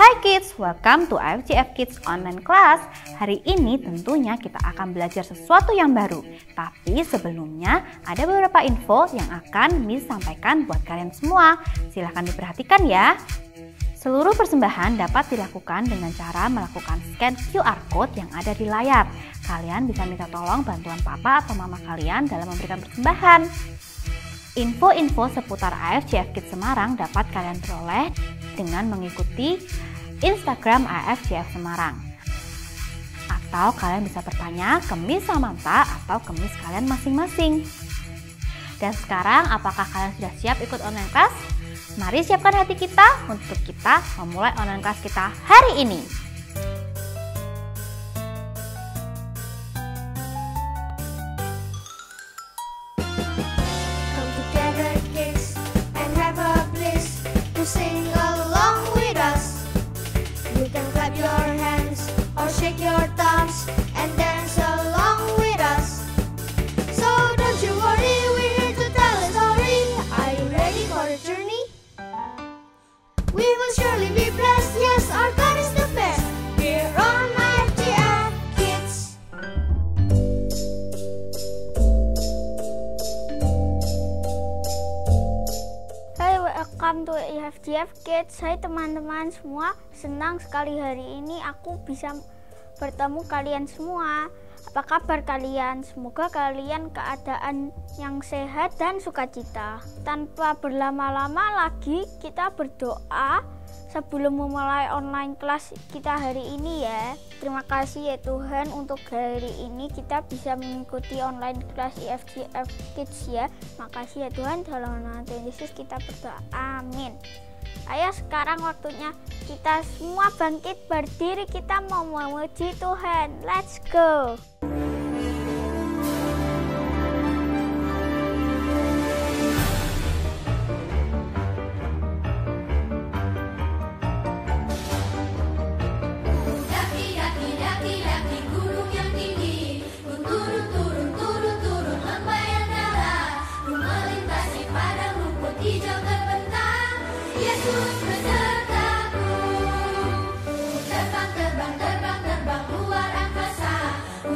Hai kids, welcome to AFJF Kids Online Class. Hari ini tentunya kita akan belajar sesuatu yang baru. Tapi sebelumnya ada beberapa info yang akan Miss sampaikan buat kalian semua. Silahkan diperhatikan ya. Seluruh persembahan dapat dilakukan dengan cara melakukan scan QR Code yang ada di layar. Kalian bisa minta tolong bantuan papa atau mama kalian dalam memberikan persembahan. Info-info seputar AFJF Kids Semarang dapat kalian peroleh dengan mengikuti Instagram AFJF Semarang. Atau kalian bisa bertanya ke Miss Samantha atau ke Miss kalian masing-masing. Dan sekarang apakah kalian sudah siap ikut online class? Mari siapkan hati kita untuk kita memulai online class kita hari ini. Shake your thumbs and dance along with us. So don't you worry, we're here to tell a story. Are you ready for the journey? We will surely be blessed. Yes, our God is the best. We're on AFJF Kids. Hai, welcome to AFJF Kids. Hai teman-teman semua, senang sekali hari ini aku bisa bertemu kalian semua. Apa kabar kalian? Semoga kalian keadaan yang sehat dan sukacita. Tanpa berlama-lama lagi, kita berdoa sebelum memulai online kelas kita hari ini ya. Terima kasih ya Tuhan, untuk hari ini kita bisa mengikuti online kelas AFJF Kids ya. Makasih ya Tuhan, dalam nama Tuhan Yesus kita berdoa, amin. Ayo sekarang waktunya kita semua bangkit berdiri, kita mau memuji Tuhan. Let's go. Daki gunung yang tinggi, ku turun lembah yang dalam, ku melintasi padang rumput hijau terbentang. Yesus besertaku, terbang luar angkasa, ku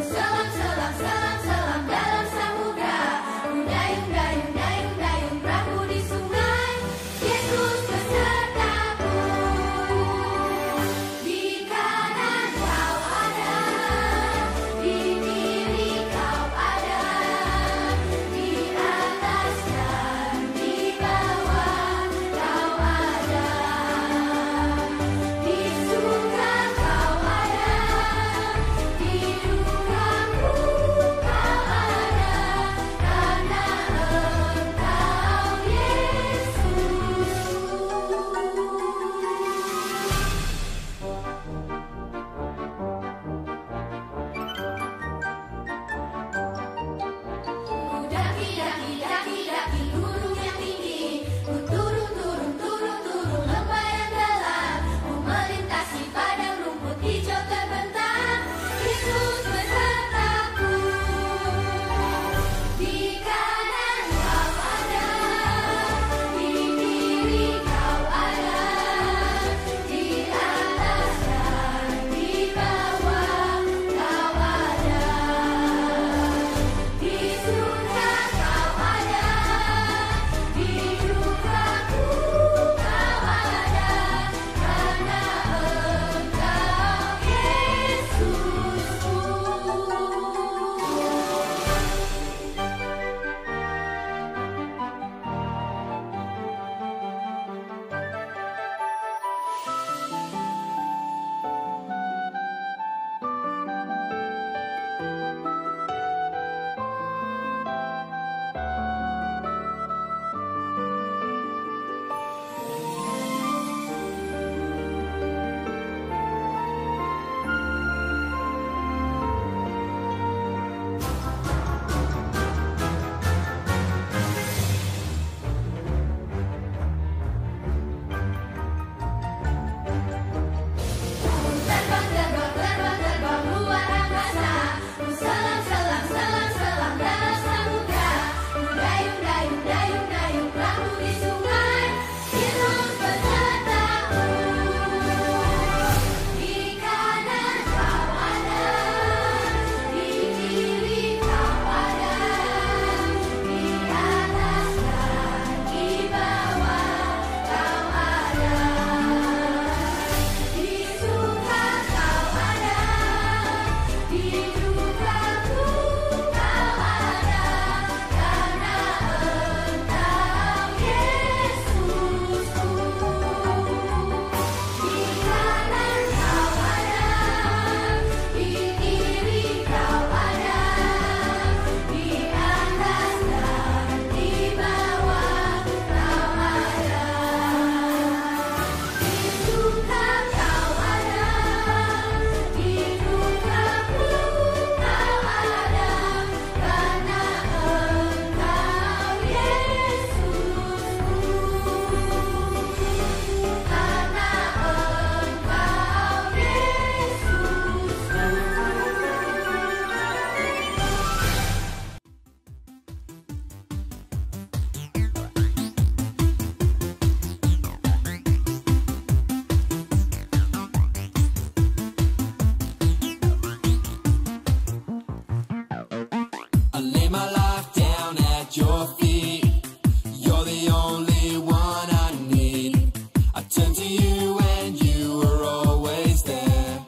you and you were always there.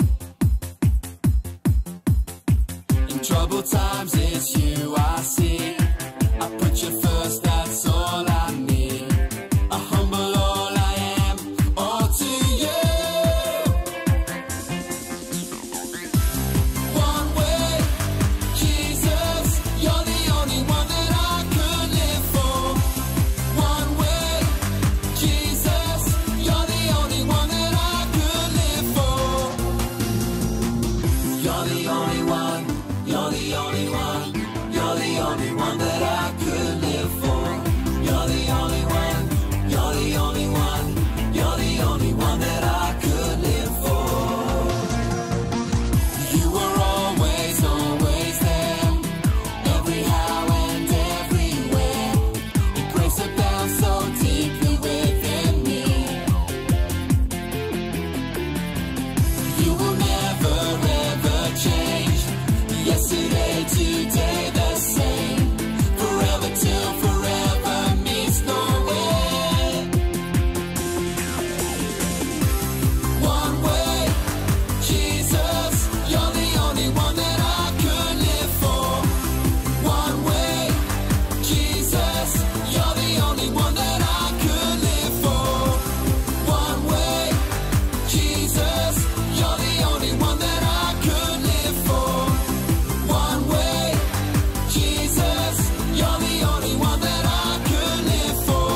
In troubled times it's you I see. I put you first, that's all I need. I humble all I am, all to you. One way, Jesus, you're the only one that I could live for. One way, Jesus, you're the only one that I could live for. You're the only one, you're the only one, you're the only one that I could live for. You're the only one, you're the only one, you're the only one that I could live for. You were always, always there, every how and everywhere. Your grace abounds so deeply within me. You will never ever change. Yesterday, today, the same. Forever till forever meets no end. One way, Jesus, you're the only one that I could live for. One way, Jesus, you're the only one that I could live for. One way, Jesus, you're the only one that I could live for. One way, Jesus, you're the only one that I could live for.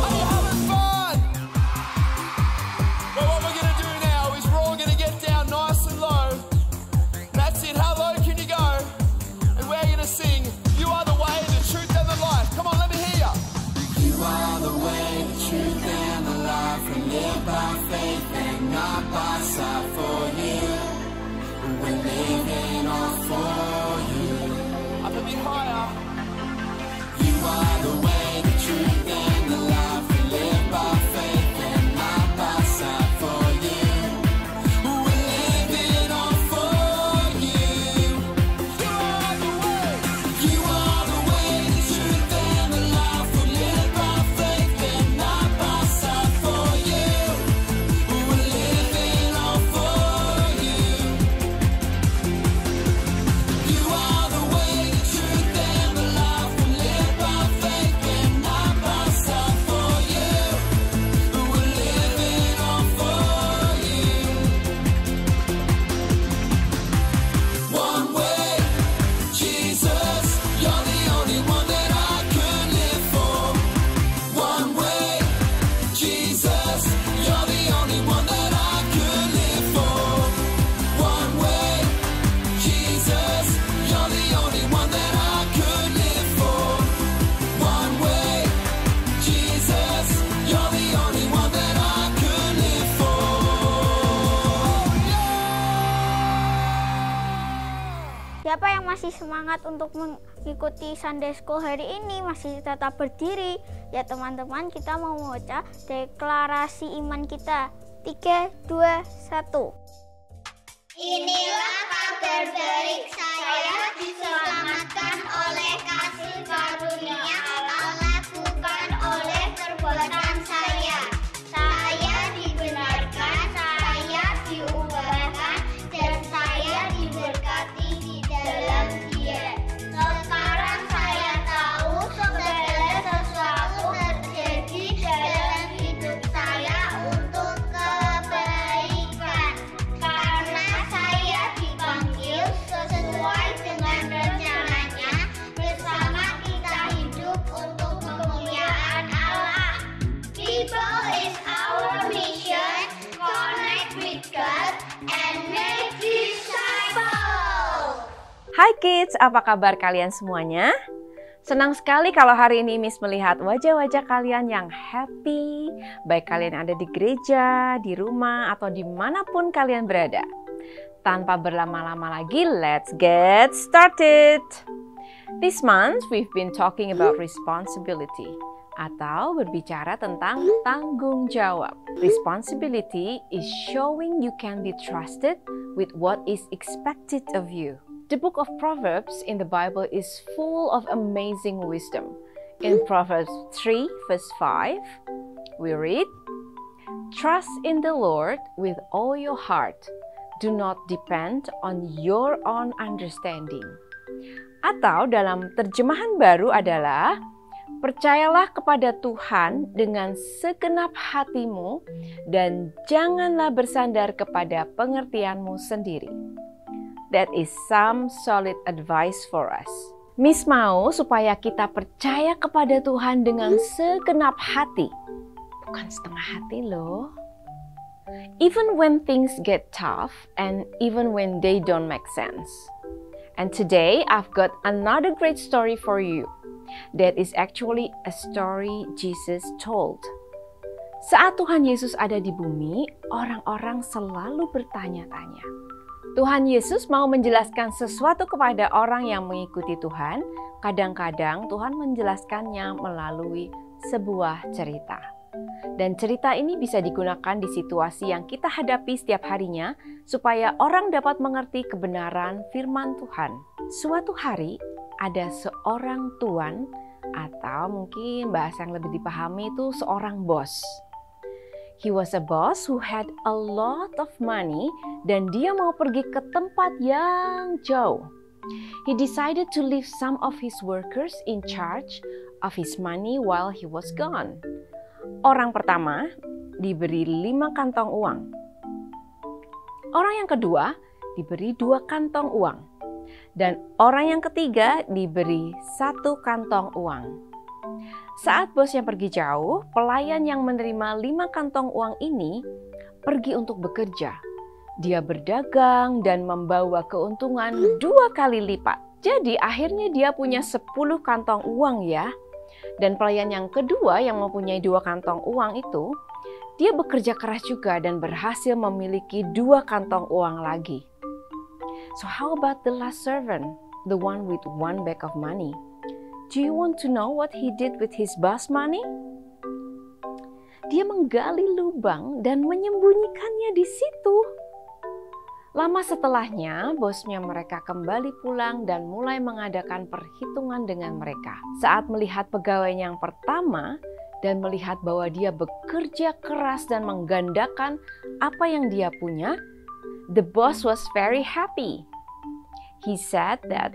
Are you having fun? Well, what we're going to do now is we're all going to get down nice and low. That's it. How low can you go? And we're going to sing, you are the way, the truth and the life. Come on, let me hear you. You are the way, the truth and the life. We live by faith and not by sight. For you, we're living all for you. Up a bit higher. You are the way, the truth and the life. We live by faith and not by sight. For you, we're living all for you. You are the way. You are the way, the truth and the life. We live by faith and not by sight. For you, we're living all for you. You are the way, the truth and the life. We live by faith and not by sight. For you, we're living all for you. One way, Jesus, you're the only one that I could live for. One way, Jesus, you're the only one that I could live for. One way, Jesus, you're the only one that I could live for. One way, Jesus, you're the only one that I could live for. Siapa yang masih semangat untuk mengikuti Sunday School hari ini, masih tetap berdiri? Ya teman-teman, kita mau membaca deklarasi iman kita. 3, 2, 1. Inilah kabar baik, saya diselamatkan oleh kasih karunia Allah, bukan oleh perbuatan saya. Saya dibenarkan, saya diubahkan, dan saya diberkati di dalam Dia. Sekarang saya tahu segala sesuatu terjadi dalam hidup saya untuk kebaikan, karena saya dipanggil sesuai dengan rencananya. Bersama kita hidup untuk kemuliaan Allah. People is our mission. Connect with God and make disciples. Hai kids, apa kabar kalian semuanya? Senang sekali kalau hari ini Miss melihat wajah-wajah kalian yang happy, baik kalian ada di gereja, di rumah, atau dimanapun kalian berada. Tanpa berlama-lama lagi, let's get started! This month, we've been talking about responsibility, atau berbicara tentang tanggung jawab. Responsibility is showing you can be trusted with what is expected of you. The book of Proverbs in the Bible is full of amazing wisdom. In Proverbs 3 verse 5, we read, Trust in the Lord with all your heart. Do not depend on your own understanding. Atau dalam terjemahan baru adalah, percayalah kepada Tuhan dengan segenap hatimu dan janganlah bersandar kepada pengertianmu sendiri. That is some solid advice for us. Miss mau supaya kita percaya kepada Tuhan dengan segenap hati. Bukan setengah hati loh. Even when things get tough and even when they don't make sense. And today I've got another great story for you. That is actually a story Jesus told. Saat Tuhan Yesus ada di bumi, orang-orang selalu bertanya-tanya. Tuhan Yesus mau menjelaskan sesuatu kepada orang yang mengikuti Tuhan. Kadang-kadang Tuhan menjelaskannya melalui sebuah cerita. Dan cerita ini bisa digunakan di situasi yang kita hadapi setiap harinya supaya orang dapat mengerti kebenaran firman Tuhan. Suatu hari ada seorang tuan atau mungkin bahasa yang lebih dipahami itu seorang bos. He was a boss who had a lot of money dan dia mau pergi ke tempat yang jauh. He decided to leave some of his workers in charge of his money while he was gone. Orang pertama diberi 5 kantong uang. Orang yang kedua diberi 2 kantong uang. Dan orang yang ketiga diberi 1 kantong uang. Saat bosnya pergi jauh, pelayan yang menerima 5 kantong uang ini pergi untuk bekerja. Dia berdagang dan membawa keuntungan 2 kali lipat. Jadi akhirnya dia punya 10 kantong uang ya. Dan pelayan yang kedua yang mempunyai 2 kantong uang itu, dia bekerja keras juga dan berhasil memiliki 2 kantong uang lagi. So how about the last servant, the one with 1 bag of money? Do you want to know what he did with his boss money? Dia menggali lubang dan menyembunyikannya di situ. Lama setelahnya, bosnya mereka kembali pulang dan mulai mengadakan perhitungan dengan mereka. Saat melihat pegawai yang pertama dan melihat bahwa dia bekerja keras dan menggandakan apa yang dia punya, the boss was very happy. He said that,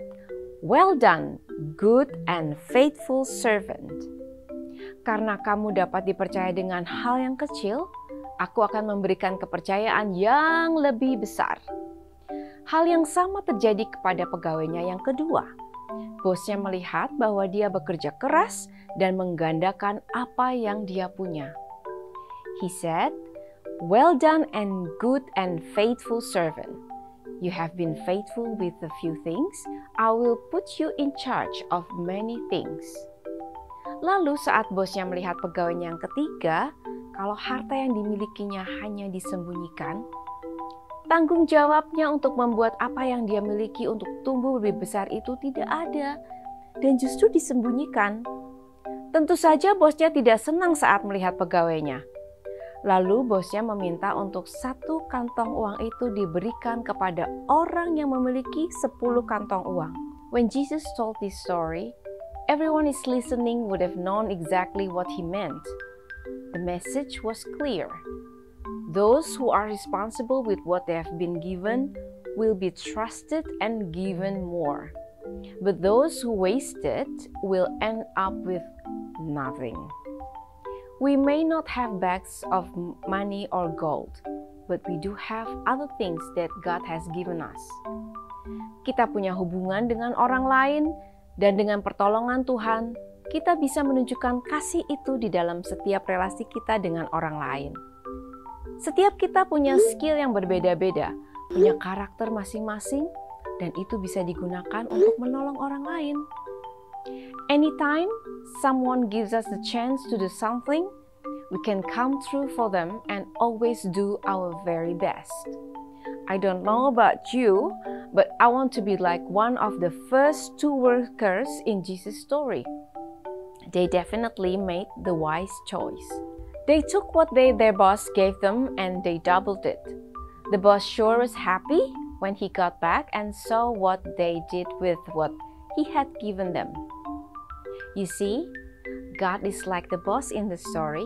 "Well done, good and faithful servant. Karena kamu dapat dipercaya dengan hal yang kecil, aku akan memberikan kepercayaan yang lebih besar." Hal yang sama terjadi kepada pegawainya yang kedua. Bosnya melihat bahwa dia bekerja keras dan menggandakan apa yang dia punya. He said, "Well done and good and faithful servant. You have been faithful with a few things. I will put you in charge of many things." Lalu saat bosnya melihat pegawainya yang ketiga, kalau harta yang dimilikinya hanya disembunyikan, tanggung jawabnya untuk membuat apa yang dia miliki untuk tumbuh lebih besar itu tidak ada dan justru disembunyikan. Tentu saja bosnya tidak senang saat melihat pegawainya. Lalu bosnya meminta untuk 1 kantong uang itu diberikan kepada orang yang memiliki 10 kantong uang. When Jesus told this story, everyone is listening would have known exactly what he meant. The message was clear. Those who are responsible with what they have been given will be trusted and given more. But those who waste it will end up with nothing. We may not have bags of money or gold, but we do have other things that God has given us. Kita punya hubungan dengan orang lain, dan dengan pertolongan Tuhan, kita bisa menunjukkan kasih itu di dalam setiap relasi kita dengan orang lain. Setiap kita punya skill yang berbeda-beda, punya karakter masing-masing, dan itu bisa digunakan untuk menolong orang lain. Anytime someone gives us the chance to do something, we can come through for them and always do our very best. I don't know about you, but I want to be like one of the first 2 workers in Jesus' story. They definitely made the wise choice. They took what their boss gave them and they doubled it. The boss sure was happy when he got back and saw what they did with what he had given them. You see, God is like the boss in the story.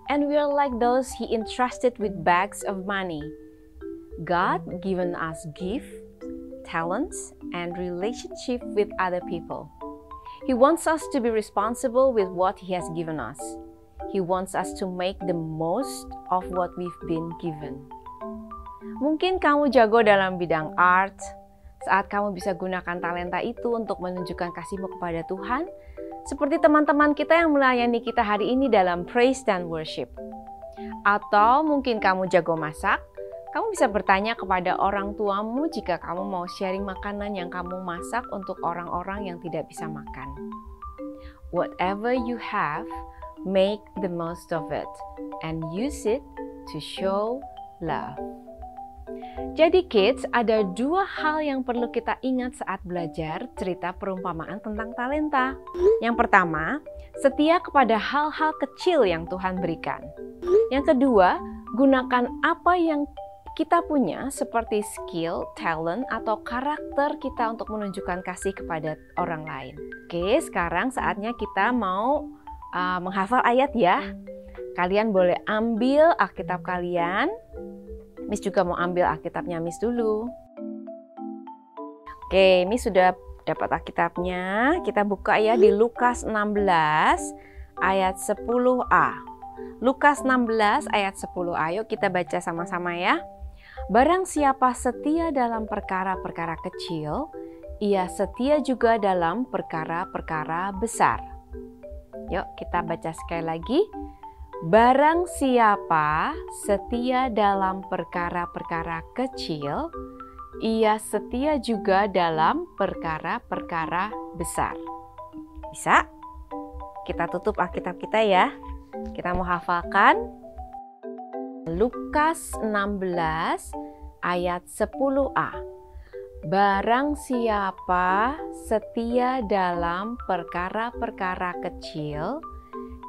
and we are like those He entrusted with bags of money. God given us gifts, talents, and relationship with other people. He wants us to be responsible with what He has given us. He wants us to make the most of what we've been given. Mungkin kamu jago dalam bidang art. Saat kamu bisa gunakan talenta itu untuk menunjukkan kasihmu kepada Tuhan, seperti teman-teman kita yang melayani kita hari ini dalam praise dan worship. Atau mungkin kamu jago masak, kamu bisa bertanya kepada orang tuamu jika kamu mau sharing makanan yang kamu masak untuk orang-orang yang tidak bisa makan. Whatever you have, make the most of it and use it to show love. Jadi kids, ada dua hal yang perlu kita ingat saat belajar cerita perumpamaan tentang talenta. Yang pertama, setia kepada hal-hal kecil yang Tuhan berikan. Yang kedua, gunakan apa yang kita punya seperti skill, talent, atau karakter kita untuk menunjukkan kasih kepada orang lain. Oke, sekarang saatnya kita mau menghafal ayat ya. Kalian boleh ambil Alkitab kalian. Miss juga mau ambil Alkitabnya Miss dulu. Oke, Miss sudah dapat Alkitabnya. Kita buka ya di Lukas 16 ayat 10a. Lukas 16 ayat 10a. Yuk kita baca sama-sama ya. Barang siapa setia dalam perkara-perkara kecil, ia setia juga dalam perkara-perkara besar. Yuk kita baca sekali lagi. Barang siapa setia dalam perkara-perkara kecil, ia setia juga dalam perkara-perkara besar. Bisa? Kita tutup Alkitab kita ya. Kita mau hafalkan Lukas 16 ayat 10a. Barang siapa setia dalam perkara-perkara kecil,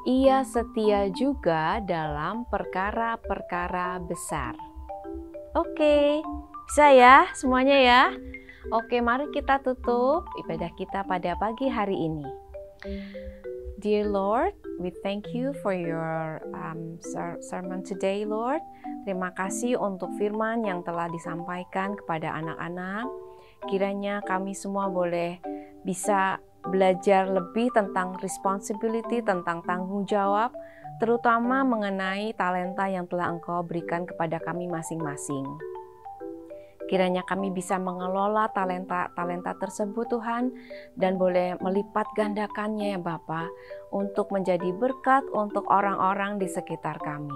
ia setia juga dalam perkara-perkara besar. Oke, bisa ya semuanya ya? Oke, mari kita tutup ibadah kita pada pagi hari ini. Dear Lord, we thank you for your sermon today, Lord. Terima kasih untuk firman yang telah disampaikan kepada anak-anak. Kiranya kami semua boleh bisa belajar lebih tentang responsibility, tentang tanggung jawab, terutama mengenai talenta yang telah Engkau berikan kepada kami masing-masing. Kiranya kami bisa mengelola talenta tersebut Tuhan, dan boleh melipat gandakannya ya Bapa, untuk menjadi berkat untuk orang-orang di sekitar kami.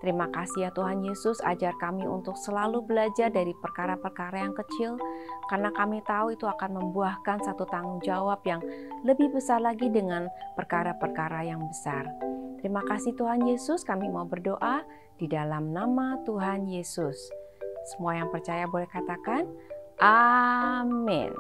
Terima kasih ya Tuhan Yesus, ajar kami untuk selalu belajar dari perkara-perkara yang kecil, karena kami tahu itu akan membuahkan satu tanggung jawab yang lebih besar lagi dengan perkara-perkara yang besar. Terima kasih Tuhan Yesus, kami mau berdoa di dalam nama Tuhan Yesus. Semua yang percaya boleh katakan, amin.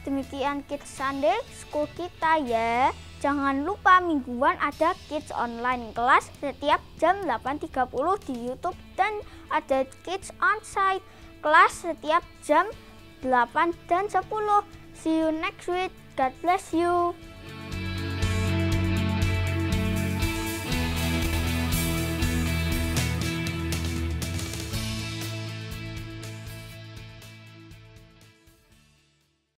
Demikian Kids Sunday School kita ya. Jangan lupa mingguan ada Kids Online kelas setiap jam 8.30 di YouTube, dan ada Kids Onsite kelas setiap jam 8 dan 10. See you next week. God bless you.